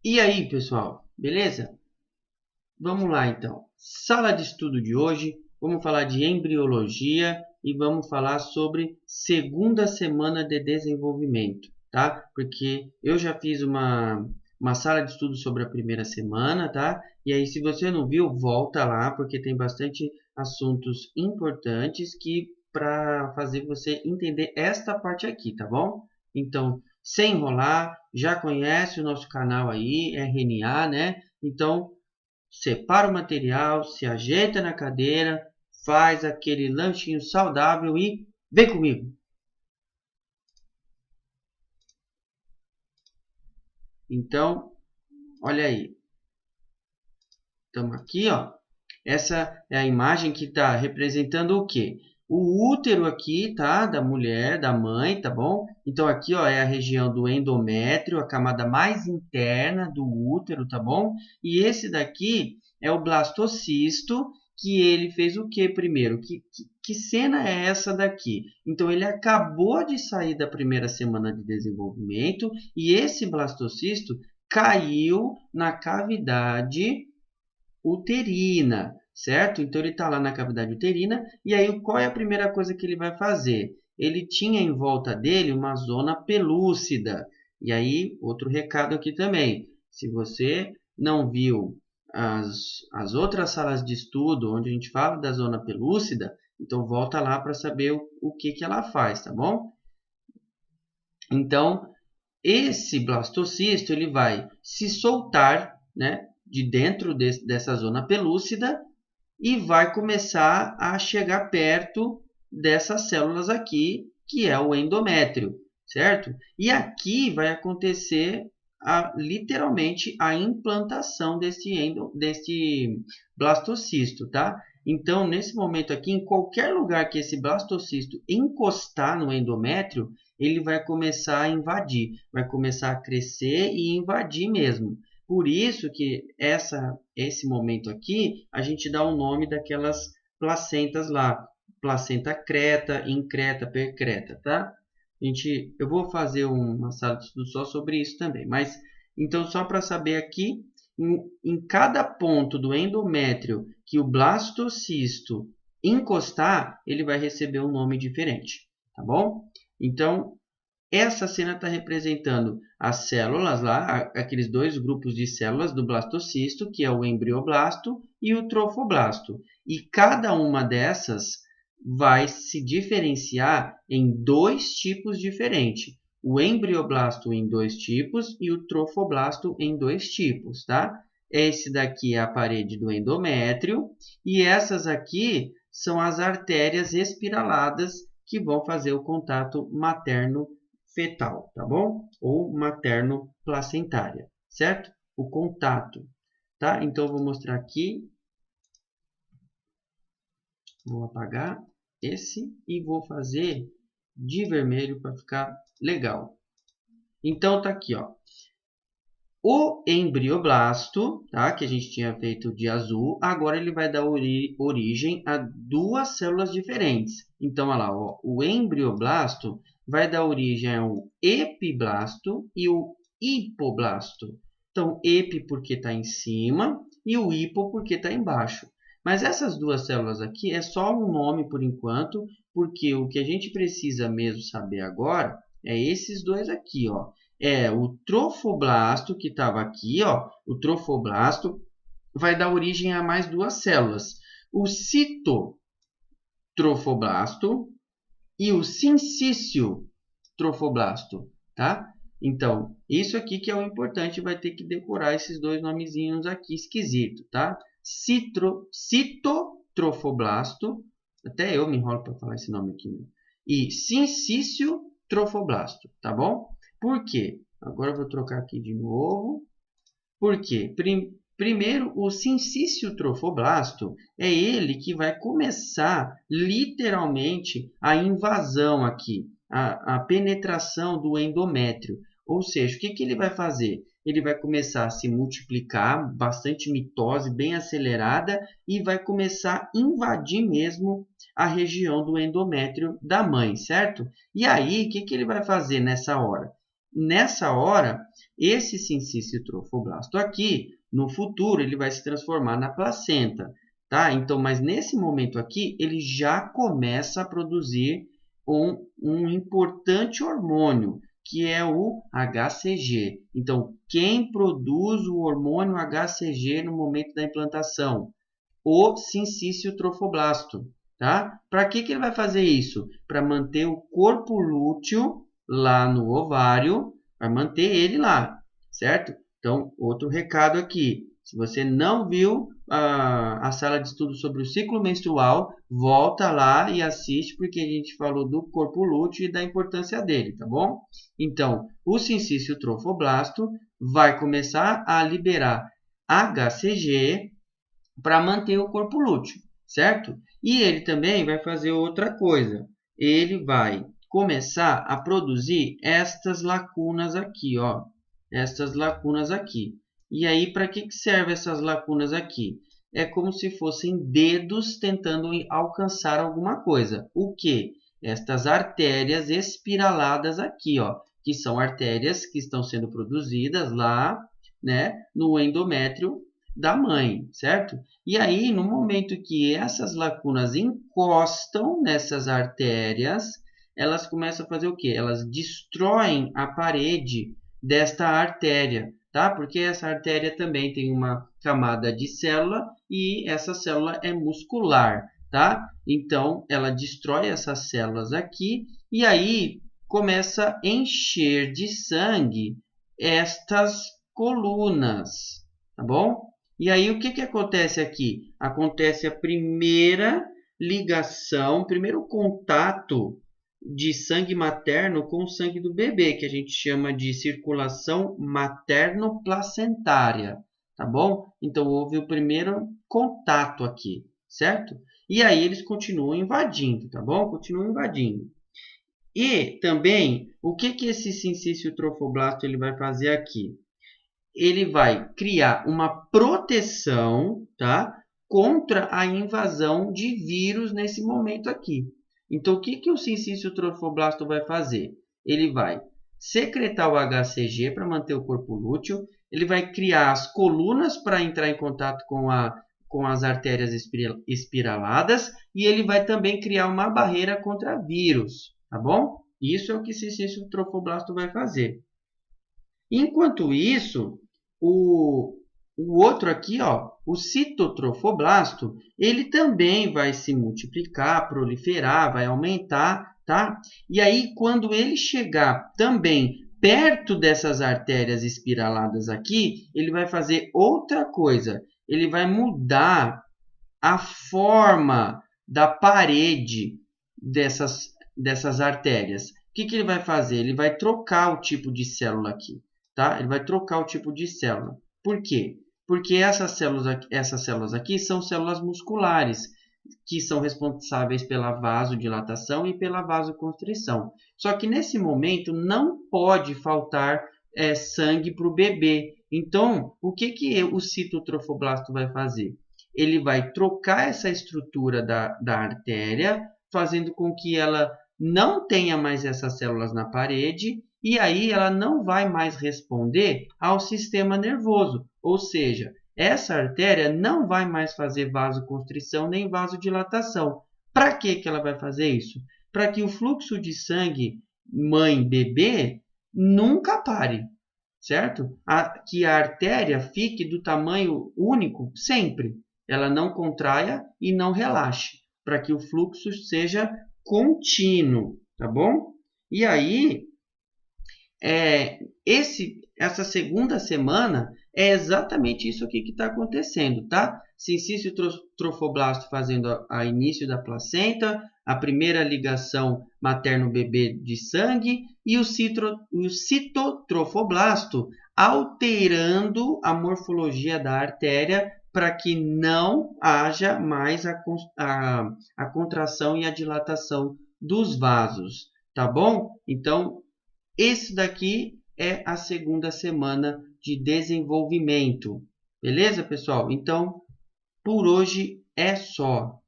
E aí, pessoal, beleza? Vamos lá, então. Sala de estudo de hoje, vamos falar de embriologia e vamos falar sobre segunda semana de desenvolvimento, tá? Porque eu já fiz uma sala de estudo sobre a primeira semana, tá? E aí, se você não viu, volta lá, porque tem bastante assuntos importantes que para fazer você entender esta parte aqui, tá bom? Então, sem enrolar, já conhece o nosso canal aí, RNA, né? Então, separa o material, se ajeita na cadeira, faz aquele lanchinho saudável e vem comigo. Então, olha aí, estamos aqui, ó. Essa é a imagem que está representando o quê? O útero aqui, tá? Da mulher, da mãe, tá bom? Então aqui, ó, é a região do endométrio, a camada mais interna do útero, tá bom? E esse daqui é o blastocisto, que ele fez o que primeiro? Que cena é essa daqui? Então ele acabou de sair da primeira semana de desenvolvimento e esse blastocisto caiu na cavidade uterina, certo? Então ele está lá na cavidade uterina e aí qual é a primeira coisa que ele vai fazer? Ele tinha em volta dele uma zona pelúcida. E aí, outro recado aqui também. Se você não viu as outras salas de estudo onde a gente fala da zona pelúcida, então volta lá para saber o que ela faz, tá bom? Então, esse blastocisto ele vai se soltar, né, de dentro dessa zona pelúcida e vai começar a chegar perto dessas células aqui, que é o endométrio, certo? E aqui vai acontecer literalmente a implantação desse blastocisto, tá? Então, nesse momento aqui, em qualquer lugar que esse blastocisto encostar no endométrio, ele vai começar a invadir, vai começar a crescer e invadir mesmo. Por isso que esse momento aqui, a gente dá o nome daquelas placentas lá, placenta creta, increta, percreta, tá? Eu vou fazer uma sala de estudo só sobre isso também, mas então só para saber aqui, em cada ponto do endométrio que o blastocisto encostar, ele vai receber um nome diferente, tá bom? Então, essa cena está representando as células lá, aqueles dois grupos de células do blastocisto, que é o embrioblasto e o trofoblasto. E cada uma dessas vai se diferenciar em dois tipos diferentes. O embrioblasto em dois tipos e o trofoblasto em dois tipos, tá? Esse daqui é a parede do endométrio e essas aqui são as artérias espiraladas que vão fazer o contato materno fetal, tá bom? Ou materno-placentária, certo? O contato, tá? Então, eu vou mostrar aqui. Vou apagar esse e vou fazer de vermelho para ficar legal. Então, tá aqui, ó. O embrioblasto, tá? Que a gente tinha feito de azul, agora ele vai dar origem a duas células diferentes. Então, olha lá, ó, o embrioblasto vai dar origem ao epiblasto e o hipoblasto. Então, epi porque está em cima e o hipo porque está embaixo. Mas essas duas células aqui é só um nome por enquanto, porque o que a gente precisa mesmo saber agora é esses dois aqui, ó. É o trofoblasto que estava aqui, ó. O trofoblasto vai dar origem a mais duas células. O citotrofoblasto e o sincício trofoblasto, tá? Então, isso aqui que é o importante, vai ter que decorar esses dois nomezinhos aqui esquisito, tá? Citotrofoblasto, até eu me enrolo para falar esse nome aqui, né? E sincício trofoblasto, tá bom? Por quê? Agora eu vou trocar aqui de novo. Por quê? Primeiro, o sincício trofoblasto é ele que vai começar literalmente a invasão aqui, a penetração do endométrio. Ou seja, o que ele vai fazer? Ele vai começar a se multiplicar, bastante mitose, bem acelerada, e vai começar a invadir mesmo a região do endométrio da mãe, certo? E aí, o que ele vai fazer nessa hora? nessa hora, esse sincício trofoblasto aqui, no futuro, ele vai se transformar na placenta, tá? Então, mas nesse momento aqui, ele já começa a produzir um importante hormônio, que é o HCG. Então, quem produz o hormônio HCG no momento da implantação? O sincício trofoblasto, tá? Para que ele vai fazer isso? Para manter o corpo lúteo lá no ovário, vai manter ele lá, certo? Então, outro recado aqui. Se você não viu a sala de estudo sobre o ciclo menstrual, volta lá e assiste, porque a gente falou do corpo lúteo e da importância dele, tá bom? Então, o sincício trofoblasto vai começar a liberar HCG para manter o corpo lúteo, certo? E ele também vai fazer outra coisa. Ele vai começar a produzir estas lacunas aqui, ó. Estas lacunas aqui. E aí, para que servem essas lacunas aqui? É como se fossem dedos tentando alcançar alguma coisa. O que? Estas artérias espiraladas aqui, ó, que são artérias que estão sendo produzidas lá, né, no endométrio da mãe, certo? E aí, no momento que essas lacunas encostam nessas artérias, elas começam a fazer o quê? Elas destroem a parede desta artéria, tá? Porque essa artéria também tem uma camada de célula e essa célula é muscular, tá? Então, ela destrói essas células aqui e aí começa a encher de sangue estas colunas, tá bom? E aí, o que acontece aqui? Acontece a primeira ligação, primeiro contato de sangue materno com o sangue do bebê, que a gente chama de circulação materno-placentária, tá bom? Então, houve o primeiro contato aqui, certo? E aí, eles continuam invadindo, tá bom? Continuam invadindo. E também, o que esse sincício trofoblasto ele vai fazer aqui? Ele vai criar uma proteção, tá, contra a invasão de vírus nesse momento aqui. Então, o que o sincício trofoblasto vai fazer? Ele vai secretar o HCG para manter o corpo lúteo, ele vai criar as colunas para entrar em contato com as artérias espiraladas e ele vai também criar uma barreira contra vírus, tá bom? Isso é o que o sincício trofoblasto vai fazer. Enquanto isso, o outro aqui, ó, o citotrofoblasto, ele também vai se multiplicar, proliferar, vai aumentar, tá? E aí, quando ele chegar também perto dessas artérias espiraladas aqui, ele vai fazer outra coisa. Ele vai mudar a forma da parede dessas artérias. O que ele vai fazer? Ele vai trocar o tipo de célula aqui. Tá? Ele vai trocar o tipo de célula. Por quê? Porque essas células aqui são células musculares, que são responsáveis pela vasodilatação e pela vasoconstrição. Só que nesse momento não pode faltar sangue para o bebê. Então, o que o citotrofoblasto vai fazer? Ele vai trocar essa estrutura da artéria, fazendo com que ela não tenha mais essas células na parede, e aí ela não vai mais responder ao sistema nervoso, ou seja, essa artéria não vai mais fazer vasoconstrição nem vasodilatação. Para que ela vai fazer isso? Para que o fluxo de sangue mãe-bebê nunca pare, certo? Que a artéria fique do tamanho único sempre. Ela não contraia e não relaxe, para que o fluxo seja contínuo, tá bom? E aí, essa segunda semana é exatamente isso aqui que está acontecendo, tá? Sincício trofoblasto fazendo a início da placenta, a primeira ligação materno-bebê de sangue e o citotrofoblasto alterando a morfologia da artéria para que não haja mais a contração e a dilatação dos vasos, tá bom? Então, esse daqui é a segunda semana de desenvolvimento. Beleza, pessoal? Então, por hoje é só.